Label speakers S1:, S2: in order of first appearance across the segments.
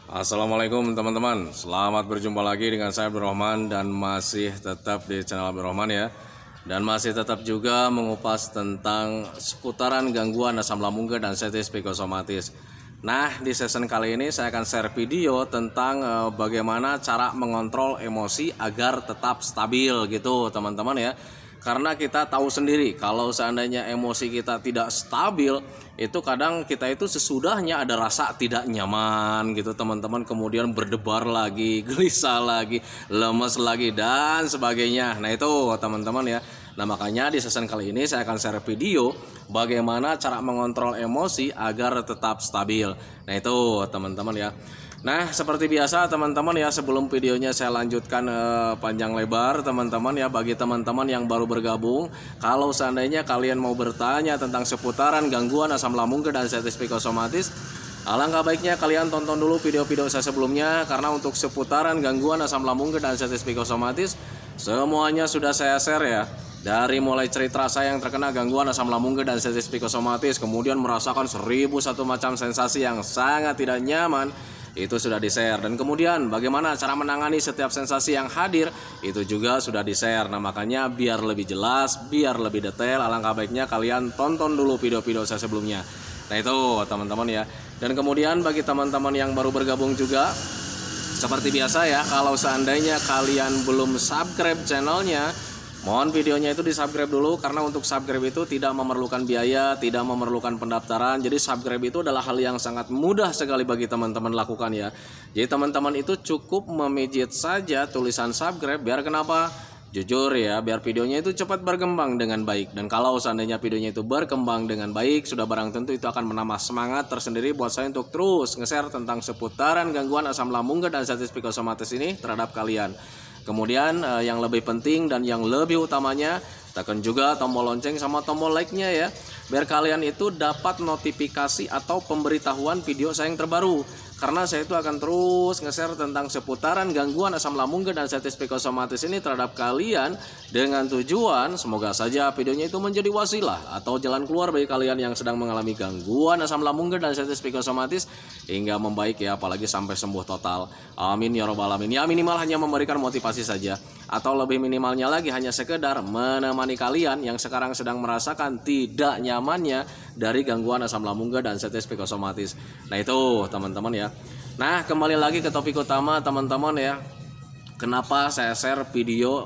S1: Assalamualaikum teman-teman, selamat berjumpa lagi dengan saya Abdurrahman dan masih tetap di channel Abdurrahman ya. Dan masih tetap juga mengupas tentang seputaran gangguan asam lambung dan sensitif psikosomatis. Nah, di season kali ini saya akan share video tentang bagaimana cara mengontrol emosi agar tetap stabil gitu teman-teman ya. Karena kita tahu sendiri kalau seandainya emosi kita tidak stabil, itu kadang kita itu sesudahnya ada rasa tidak nyaman gitu teman-teman, kemudian berdebar lagi, gelisah lagi, lemes lagi dan sebagainya. Nah itu teman-teman ya. Nah makanya di season kali ini saya akan share video bagaimana cara mengontrol emosi agar tetap stabil. Nah itu teman-teman ya. Nah seperti biasa teman-teman ya, sebelum videonya saya lanjutkan panjang lebar teman-teman ya, bagi teman-teman yang baru bergabung, kalau seandainya kalian mau bertanya tentang seputaran gangguan asam lambung dan sensitif psikosomatis, alangkah baiknya kalian tonton dulu video-video saya sebelumnya, karena untuk seputaran gangguan asam lambung dan sensitif psikosomatis semuanya sudah saya share ya. Dari mulai cerita saya yang terkena gangguan asam lambung dan sensitif psikosomatis, kemudian merasakan 1001 macam sensasi yang sangat tidak nyaman, itu sudah di-share. Dan kemudian bagaimana cara menangani setiap sensasi yang hadir, itu juga sudah di-share. Nah makanya biar lebih jelas, biar lebih detail, alangkah baiknya kalian tonton dulu video-video saya sebelumnya. Nah itu teman-teman ya. Dan kemudian bagi teman-teman yang baru bergabung juga, seperti biasa ya, kalau seandainya kalian belum subscribe channelnya, mohon videonya itu di subscribe dulu, karena untuk subscribe itu tidak memerlukan biaya, tidak memerlukan pendaftaran. Jadi subscribe itu adalah hal yang sangat mudah sekali bagi teman-teman lakukan ya. Jadi teman-teman itu cukup memijit saja tulisan subscribe, biar kenapa? Jujur ya, biar videonya itu cepat berkembang dengan baik. Dan kalau seandainya videonya itu berkembang dengan baik, sudah barang tentu itu akan menambah semangat tersendiri buat saya untuk terus nge-share tentang seputaran gangguan asam lambung dan sensitif psikosomatis ini terhadap kalian. Kemudian yang lebih penting dan yang lebih utamanya, tekan juga tombol lonceng sama tombol like-nya ya, biar kalian itu dapat notifikasi atau pemberitahuan video saya yang terbaru. Karena saya itu akan terus nge-share tentang seputaran gangguan asam lambung dan sensitif psikosomatis ini terhadap kalian, dengan tujuan semoga saja videonya itu menjadi wasilah atau jalan keluar bagi kalian yang sedang mengalami gangguan asam lambung dan sensitif psikosomatis hingga membaik ya, apalagi sampai sembuh total. Amin ya robbal alamin. Ya minimal hanya memberikan motivasi saja, atau lebih minimalnya lagi hanya sekedar menemani kalian yang sekarang sedang merasakan tidak nyamannya dari gangguan asam lambung dan sensitif psikosomatis. Nah itu teman-teman ya. Nah kembali lagi ke topik utama teman-teman ya. Kenapa saya share video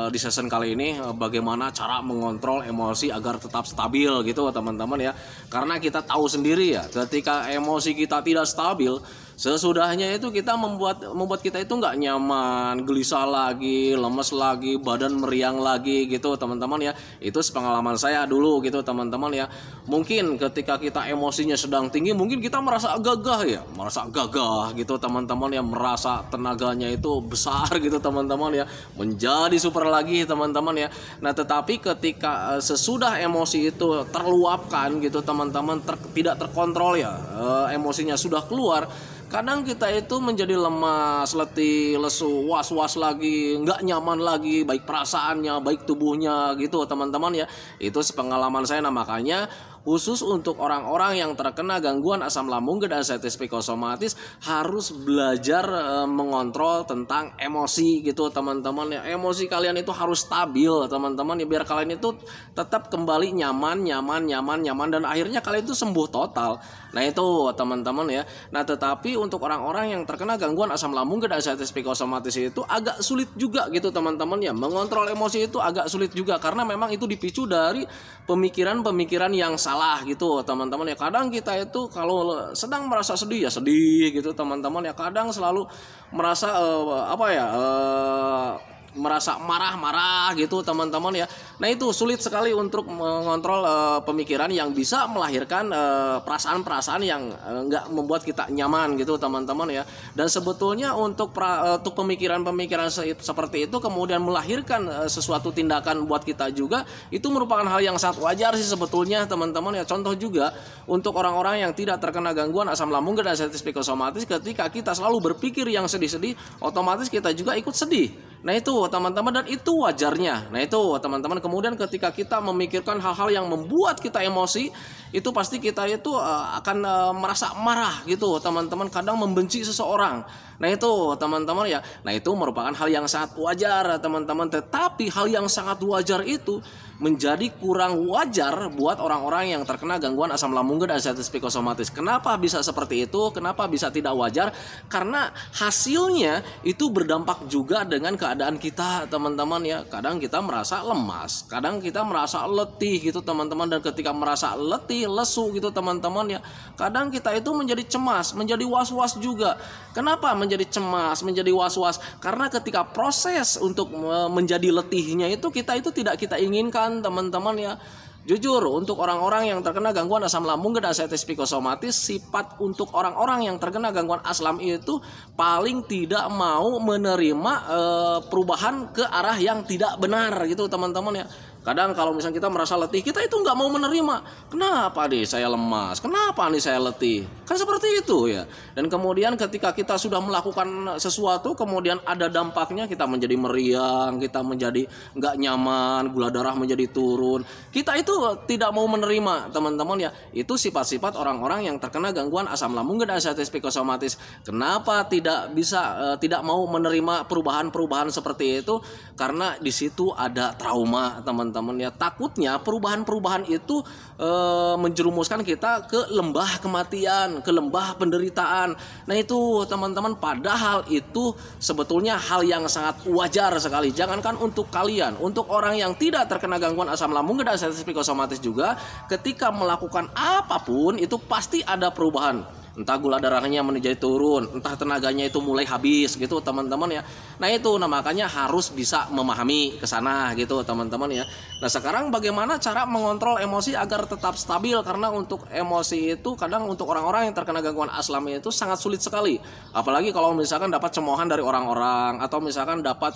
S1: di season kali ini bagaimana cara mengontrol emosi agar tetap stabil gitu teman-teman ya. Karena kita tahu sendiri ya, ketika emosi kita tidak stabil, sesudahnya itu kita membuat kita itu nggak nyaman, gelisah lagi, lemes lagi, badan meriang lagi gitu teman-teman ya. Itu sepengalaman saya dulu gitu teman-teman ya. Mungkin ketika kita emosinya sedang tinggi, mungkin kita merasa gagah ya, merasa gagah gitu teman-teman ya, merasa tenaganya itu besar gitu teman-teman ya, menjadi super lagi teman-teman ya. Nah tetapi ketika sesudah emosi itu terluapkan gitu teman-teman, tidak terkontrol ya, emosinya sudah keluar, kadang kita itu menjadi lemas, letih, lesu, was-was lagi, nggak nyaman lagi, baik perasaannya, baik tubuhnya gitu teman-teman ya. Itu sepengalaman saya. Nah makanya khusus untuk orang-orang yang terkena gangguan asam lambung dan sensitif psikosomatis harus belajar mengontrol tentang emosi gitu teman-teman ya. Emosi kalian itu harus stabil teman-teman ya, biar kalian itu tetap kembali nyaman dan akhirnya kalian itu sembuh total. Nah itu teman-teman ya. Nah tetapi untuk orang-orang yang terkena gangguan asam lambung dan sensitif psikosomatis itu agak sulit juga gitu teman-teman ya. Mengontrol emosi itu agak sulit juga, karena memang itu dipicu dari pemikiran-pemikiran yang salah gitu teman-teman ya. Kadang kita itu kalau sedang merasa sedih ya sedih gitu teman-teman ya. Kadang selalu merasa merasa marah-marah gitu teman-teman ya. Nah itu sulit sekali untuk mengontrol pemikiran yang bisa melahirkan perasaan-perasaan yang nggak membuat kita nyaman gitu teman-teman ya. Dan sebetulnya untuk pemikiran-pemikiran seperti itu kemudian melahirkan sesuatu tindakan buat kita juga, itu merupakan hal yang sangat wajar sih sebetulnya teman-teman ya. Contoh juga untuk orang-orang yang tidak terkena gangguan asam lambung dan sensitif psikosomatis, ketika kita selalu berpikir yang sedih-sedih, otomatis kita juga ikut sedih. Nah itu teman-teman, dan itu wajarnya. Nah itu teman-teman, kemudian ketika kita memikirkan hal-hal yang membuat kita emosi, itu pasti kita itu akan merasa marah gitu teman-teman, kadang membenci seseorang. Nah itu teman-teman ya, nah itu merupakan hal yang sangat wajar teman-teman. Tetapi hal yang sangat wajar itu menjadi kurang wajar buat orang-orang yang terkena gangguan asam lambung dan anxiety psikosomatis. Kenapa bisa seperti itu? Kenapa bisa tidak wajar? Karena hasilnya itu berdampak juga dengan keadaan kita teman-teman ya. Kadang kita merasa lemas, kadang kita merasa letih gitu teman-teman. Dan ketika merasa letih, lesu gitu teman-teman ya, kadang kita itu menjadi cemas, menjadi was-was juga. Kenapa menjadi cemas, menjadi was-was? Karena ketika proses untuk menjadi letihnya itu kita itu tidak kita inginkan teman-teman ya. Jujur, untuk orang-orang yang terkena gangguan asam lambung dan anxiety psikosomatis, sifat untuk orang-orang yang terkena gangguan asam itu paling tidak mau menerima perubahan ke arah yang tidak benar gitu teman-teman ya. Kadang kalau misalnya kita merasa letih, kita itu nggak mau menerima. Kenapa nih saya lemas? Kenapa nih saya letih? Kan seperti itu ya. Dan kemudian ketika kita sudah melakukan sesuatu, kemudian ada dampaknya, kita menjadi meriang, kita menjadi nggak nyaman, gula darah menjadi turun. Kita itu tidak mau menerima teman-teman ya. Itu sifat-sifat orang-orang yang terkena gangguan asam lambung dan anxiety psikosomatis. Kenapa tidak bisa tidak mau menerima perubahan-perubahan seperti itu? Karena di situ ada trauma teman-teman ya. Takutnya perubahan-perubahan itu menjerumuskan kita ke lembah kematian, ke lembah penderitaan. Nah itu teman-teman, padahal itu sebetulnya hal yang sangat wajar sekali. Jangankan untuk kalian, untuk orang yang tidak terkena gangguan asam lambung dan anxiety psikosomatis juga, ketika melakukan apapun itu pasti ada perubahan. Entah gula darahnya menjadi turun, entah tenaganya itu mulai habis gitu teman-teman ya. Nah itu, nah makanya harus bisa memahami ke sana gitu teman-teman ya. Nah sekarang bagaimana cara mengontrol emosi agar tetap stabil? Karena untuk emosi itu kadang untuk orang-orang yang terkena gangguan asam itu sangat sulit sekali. Apalagi kalau misalkan dapat cemoohan dari orang-orang, atau misalkan dapat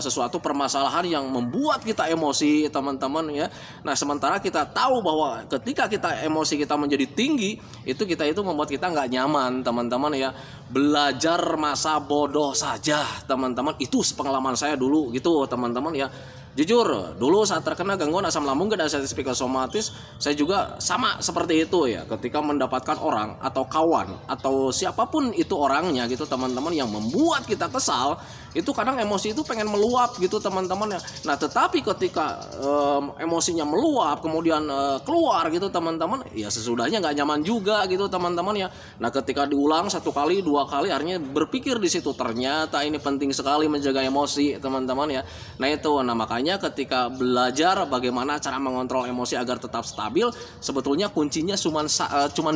S1: sesuatu permasalahan yang membuat kita emosi teman-teman ya. Nah sementara kita tahu bahwa ketika kita emosi kita menjadi tinggi, itu kita itu membuat kita nggak nyaman teman-teman ya. Belajar masa bodoh saja teman-teman, itu pengalaman saya dulu gitu teman-teman ya. Jujur, dulu saat terkena gangguan asam lambung dan anxiety psikosomatis, saya juga sama seperti itu ya. Ketika mendapatkan orang atau kawan atau siapapun itu orangnya gitu teman-teman yang membuat kita kesal, itu kadang emosi itu pengen meluap gitu teman-teman ya. Nah tetapi ketika emosinya meluap kemudian keluar gitu teman-teman, ya sesudahnya nggak nyaman juga gitu teman-teman ya. Nah ketika diulang 1 kali 2 kali, akhirnya berpikir di situ, ternyata ini penting sekali menjaga emosi teman-teman ya. Nah itu, nah makanya ketika belajar bagaimana cara mengontrol emosi agar tetap stabil, sebetulnya kuncinya cuman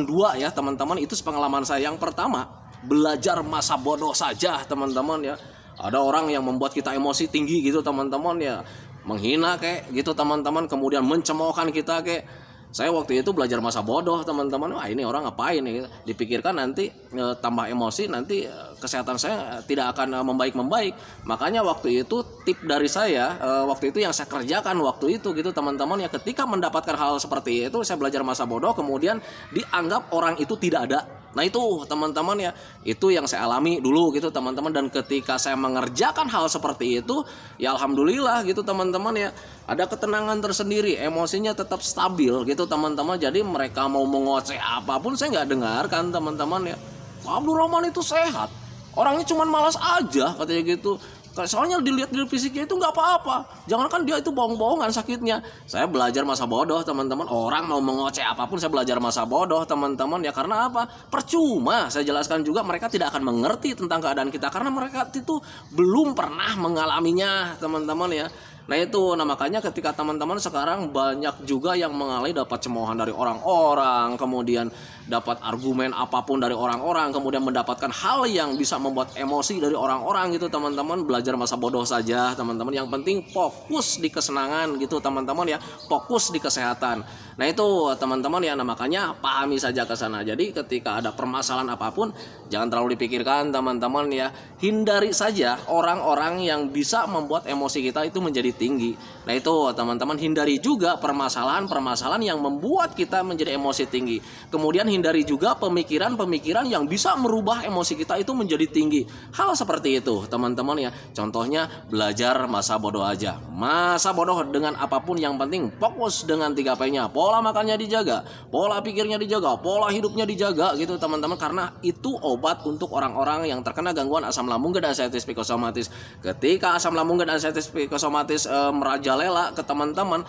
S1: 2 ya teman-teman. Itu pengalaman saya. Yang pertama, belajar masa bodoh saja teman-teman ya. Ada orang yang membuat kita emosi tinggi gitu teman-teman ya, menghina kayak gitu teman-teman, kemudian mencemoohkan kita kayak. Saya waktu itu belajar masa bodoh teman-teman. Wah ini orang ngapain nih? Dipikirkan nanti tambah emosi, nanti kesehatan saya tidak akan membaik-membaik. Makanya waktu itu tip dari saya, waktu itu yang saya kerjakan waktu itu gitu teman-teman ya. Ketika mendapatkan hal seperti itu, saya belajar masa bodoh, kemudian dianggap orang itu tidak ada. Nah itu teman-teman ya, itu yang saya alami dulu gitu teman-teman. Dan ketika saya mengerjakan hal seperti itu, ya alhamdulillah gitu teman-teman ya, ada ketenangan tersendiri, emosinya tetap stabil gitu teman-teman. Jadi mereka mau mengoceh apapun saya nggak dengarkan teman-teman ya. Abdul Rahman itu sehat, orangnya cuma malas aja katanya gitu. Soalnya dilihat dari fisiknya itu nggak apa-apa. Jangankan dia itu bohong-bohongan sakitnya. Saya belajar masa bodoh teman-teman. Orang mau mengoceh apapun saya belajar masa bodoh teman-teman ya. Karena apa? Percuma saya jelaskan juga, mereka tidak akan mengerti tentang keadaan kita, karena mereka itu belum pernah mengalaminya teman-teman ya. Nah itu, nah makanya ketika teman-teman sekarang banyak juga yang mengalami dapat cemoohan dari orang-orang, kemudian dapat argumen apapun dari orang-orang, kemudian mendapatkan hal yang bisa membuat emosi dari orang-orang gitu teman-teman. Belajar masa bodoh saja teman-teman. Yang penting fokus di kesenangan gitu teman-teman ya, fokus di kesehatan. Nah itu teman-teman ya, nah makanya pahami saja ke sana. Jadi ketika ada permasalahan apapun, jangan terlalu dipikirkan teman-teman ya. Hindari saja orang-orang yang bisa membuat emosi kita itu menjadi tinggi. Nah itu teman-teman, hindari juga permasalahan-permasalahan yang membuat kita menjadi emosi tinggi. Kemudian hindari juga pemikiran-pemikiran yang bisa merubah emosi kita itu menjadi tinggi. Hal seperti itu teman-teman ya. Contohnya belajar masa bodoh aja. Masa bodoh dengan apapun, yang penting fokus dengan 3P-nya. Pola makannya dijaga, pola pikirnya dijaga, pola hidupnya dijaga gitu teman-teman. Karena itu obat untuk orang-orang yang terkena gangguan asam lambung dan anxiety psikosomatis. Ketika asam lambung dan anxiety psikosomatis merajalela ke teman-teman,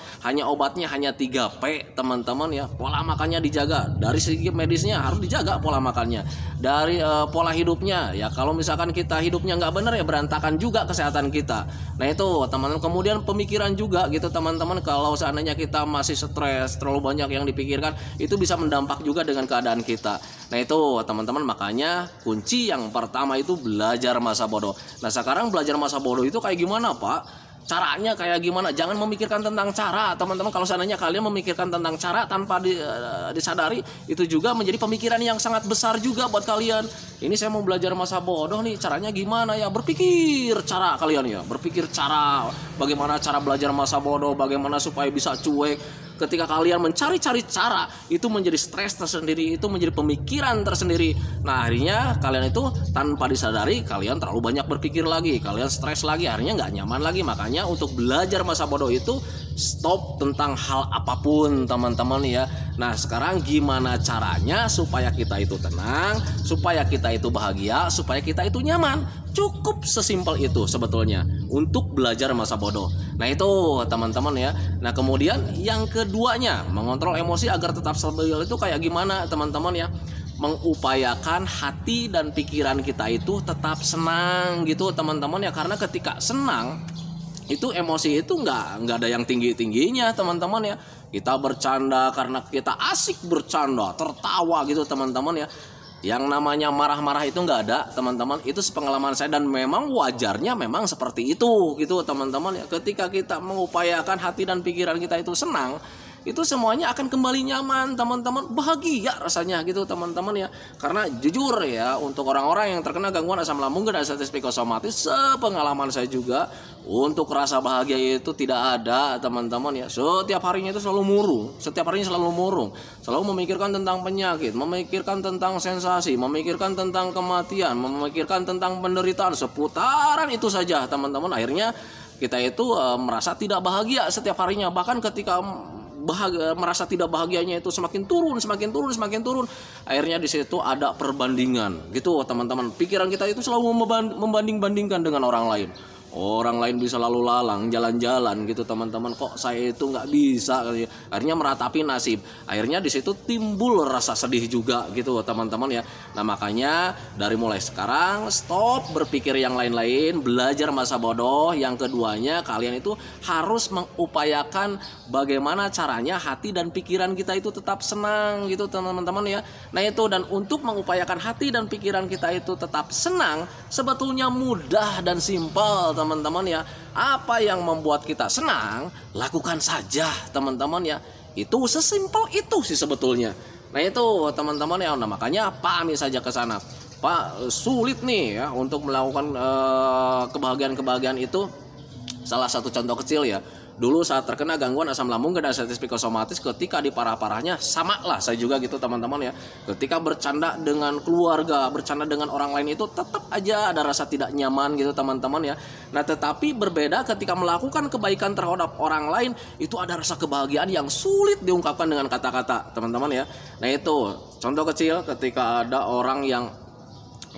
S1: obatnya hanya 3P teman-teman ya. Pola makannya dijaga. Dari segi medisnya harus dijaga pola makannya. Dari pola hidupnya ya, kalau misalkan kita hidupnya nggak benar ya berantakan juga kesehatan kita. Nah itu teman-teman. Kemudian pemikiran juga gitu teman-teman. Kalau seandainya kita masih stres, terlalu banyak yang dipikirkan, itu bisa mendampak juga dengan keadaan kita. Nah itu teman-teman, makanya kunci yang pertama itu belajar masa bodoh. Nah sekarang belajar masa bodoh itu kayak gimana Pak? Caranya kayak gimana? Jangan memikirkan tentang cara teman-teman. Kalau seandainya kalian memikirkan tentang cara tanpa disadari, itu juga menjadi pemikiran yang sangat besar juga buat kalian. Ini saya mau belajar masa bodoh nih, caranya gimana ya? Berpikir cara kalian ya, berpikir cara bagaimana cara belajar masa bodoh, bagaimana supaya bisa cuek. Ketika kalian mencari-cari cara, itu menjadi stres tersendiri, itu menjadi pemikiran tersendiri. Nah akhirnya kalian itu tanpa disadari kalian terlalu banyak berpikir lagi, kalian stres lagi, akhirnya nggak nyaman lagi. Makanya untuk belajar masa bodoh itu stop tentang hal apapun teman-teman ya. Nah sekarang gimana caranya supaya kita itu tenang, supaya kita itu bahagia, supaya kita itu nyaman? Cukup sesimpel itu sebetulnya untuk belajar masa bodoh. Nah itu teman-teman ya. Nah kemudian yang keduanya, mengontrol emosi agar tetap stabil itu kayak gimana teman-teman ya? Mengupayakan hati dan pikiran kita itu tetap senang gitu teman-teman ya. Karena ketika senang itu emosi itu nggak ada yang tinggi-tingginya teman-teman ya. Kita bercanda karena kita asik bercanda, tertawa gitu teman-teman ya. Yang namanya marah-marah itu nggak ada teman-teman. Itu sepengalaman saya dan memang wajarnya memang seperti itu gitu teman-teman ya. Ketika kita mengupayakan hati dan pikiran kita itu senang, itu semuanya akan kembali nyaman teman-teman, bahagia rasanya gitu teman-teman ya. Karena jujur ya, untuk orang-orang yang terkena gangguan asam lambung dan anxiety psikosomatis, sepengalaman saya juga, untuk rasa bahagia itu tidak ada teman-teman ya. Setiap harinya itu selalu murung, selalu memikirkan tentang penyakit, memikirkan tentang sensasi, memikirkan tentang kematian, memikirkan tentang penderitaan, seputaran itu saja teman-teman. Akhirnya kita itu merasa tidak bahagia setiap harinya. Bahkan ketika merasa tidak bahagianya itu semakin turun. Akhirnya di situ ada perbandingan gitu teman-teman. Pikiran kita itu selalu membanding-bandingkan dengan orang lain. Orang lain bisa lalu lalang, jalan-jalan gitu teman-teman, kok saya itu nggak bisa. Akhirnya meratapi nasib. Akhirnya di situ timbul rasa sedih juga gitu teman-teman ya. Nah makanya dari mulai sekarang stop berpikir yang lain-lain, belajar masa bodoh. Yang keduanya, kalian itu harus mengupayakan bagaimana caranya hati dan pikiran kita itu tetap senang gitu teman-teman ya. Nah itu, dan untuk mengupayakan hati dan pikiran kita itu tetap senang sebetulnya mudah dan simpel teman-teman ya. Apa yang membuat kita senang, lakukan saja teman-teman ya. Itu sesimpel itu sih sebetulnya. Nah itu teman-teman ya. Nah makanya pahami saja ke sana. Pak, sulit nih ya untuk melakukan kebahagiaan-kebahagiaan itu. Salah satu contoh kecil ya, dulu saat terkena gangguan asam lambung dan anxiety psikosomatis, ketika di parah-parahnya sama lah saya juga gitu teman-teman ya. Ketika bercanda dengan keluarga, bercanda dengan orang lain itu tetap aja ada rasa tidak nyaman gitu teman-teman ya. Nah tetapi berbeda ketika melakukan kebaikan terhadap orang lain, itu ada rasa kebahagiaan yang sulit diungkapkan dengan kata-kata teman-teman ya. Nah itu contoh kecil, ketika ada orang yang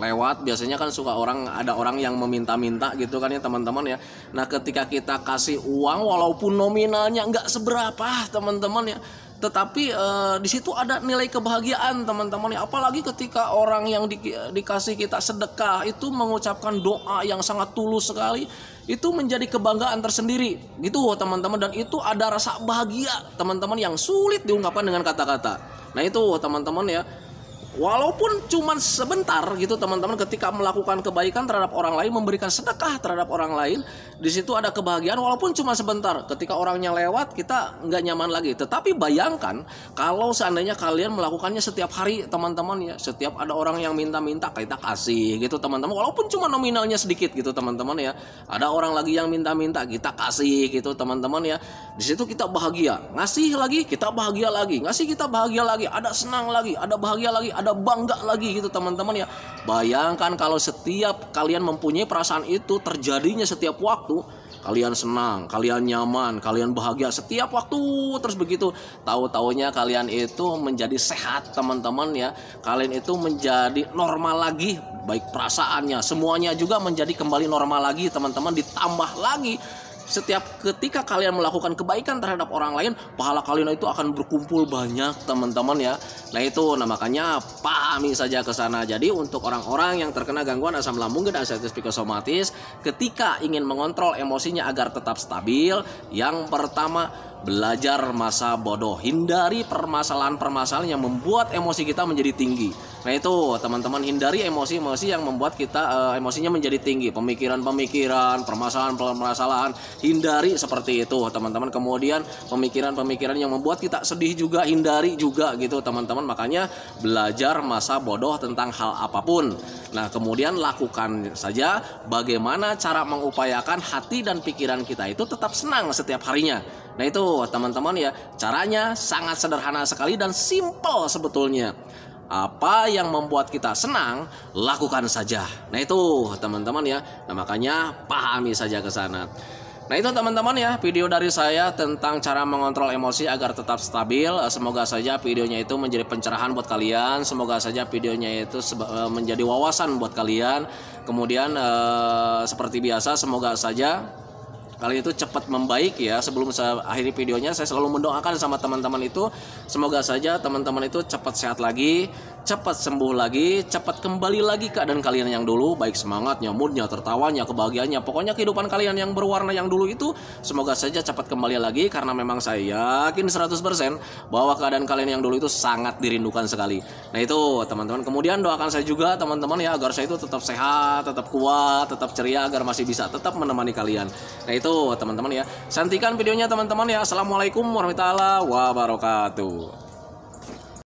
S1: lewat, biasanya kan ada orang yang meminta-minta gitu kan ya teman-teman ya. Nah ketika kita kasih uang walaupun nominalnya nggak seberapa teman-teman ya, tetapi di situ ada nilai kebahagiaan teman-teman ya. Apalagi ketika orang yang dikasih kita sedekah itu mengucapkan doa yang sangat tulus sekali, itu menjadi kebanggaan tersendiri gitu teman-teman. Dan itu ada rasa bahagia teman-teman yang sulit diungkapkan dengan kata-kata. Nah itu teman-teman ya. Walaupun cuman sebentar gitu teman-teman, ketika melakukan kebaikan terhadap orang lain, memberikan sedekah terhadap orang lain, di situ ada kebahagiaan walaupun cuma sebentar. Ketika orangnya lewat, kita nggak nyaman lagi. Tetapi bayangkan kalau seandainya kalian melakukannya setiap hari teman-teman ya, setiap ada orang yang minta-minta kita kasih gitu teman-teman, walaupun cuma nominalnya sedikit gitu teman-teman ya. Ada orang lagi yang minta-minta kita kasih gitu teman-teman ya. Di situ kita bahagia, ngasih lagi kita bahagia lagi, ngasih kita bahagia lagi, ada senang lagi, ada bahagia lagi, ada bangga lagi gitu teman-teman ya. Bayangkan kalau setiap kalian mempunyai perasaan itu terjadinya setiap waktu, kalian senang, kalian nyaman, kalian bahagia setiap waktu terus begitu. Tahu-taunya kalian itu menjadi sehat teman-teman ya. Kalian itu menjadi normal lagi, baik perasaannya, semuanya juga menjadi kembali normal lagi teman-teman. Ditambah lagi setiap ketika kalian melakukan kebaikan terhadap orang lain, pahala kalian itu akan berkumpul banyak teman-teman ya. Nah itu, makanya pahami saja ke sana. Jadi untuk orang-orang yang terkena gangguan asam lambung dan anxiety psikosomatis, ketika ingin mengontrol emosinya agar tetap stabil, yang pertama belajar masa bodoh, hindari permasalahan-permasalahan yang membuat emosi kita menjadi tinggi. Nah itu teman-teman, hindari emosi-emosi yang membuat kita emosinya menjadi tinggi, pemikiran-pemikiran, permasalahan-permasalahan, hindari seperti itu teman-teman. Kemudian pemikiran-pemikiran yang membuat kita sedih juga hindari juga gitu teman-teman. Makanya belajar masa bodoh tentang hal apapun. Nah kemudian lakukan saja bagaimana cara mengupayakan hati dan pikiran kita itu tetap senang setiap harinya. Nah itu teman-teman ya, caranya sangat sederhana sekali dan simple sebetulnya. Apa yang membuat kita senang, lakukan saja. Nah itu teman-teman ya. Nah makanya pahami saja ke sana. Nah itu teman-teman ya, video dari saya tentang cara mengontrol emosi agar tetap stabil. Semoga saja videonya itu menjadi pencerahan buat kalian. Semoga saja videonya itu menjadi wawasan buat kalian. Kemudian seperti biasa, semoga saja kalian itu cepat membaik ya. Sebelum saya akhiri videonya, saya selalu mendoakan sama teman-teman itu, semoga saja teman-teman itu cepat sehat lagi, cepat sembuh lagi, cepat kembali lagi keadaan kalian yang dulu, baik semangatnya, moodnya, tertawanya, kebahagiaannya, pokoknya kehidupan kalian yang berwarna yang dulu itu semoga saja cepat kembali lagi. Karena memang saya yakin 100% bahwa keadaan kalian yang dulu itu sangat dirindukan sekali. Nah itu teman-teman, kemudian doakan saya juga teman-teman ya, agar saya itu tetap sehat, tetap kuat, tetap ceria, agar masih bisa tetap menemani kalian. Nah itu teman-teman ya, santikan videonya teman-teman ya. Assalamualaikum warahmatullahi wabarakatuh.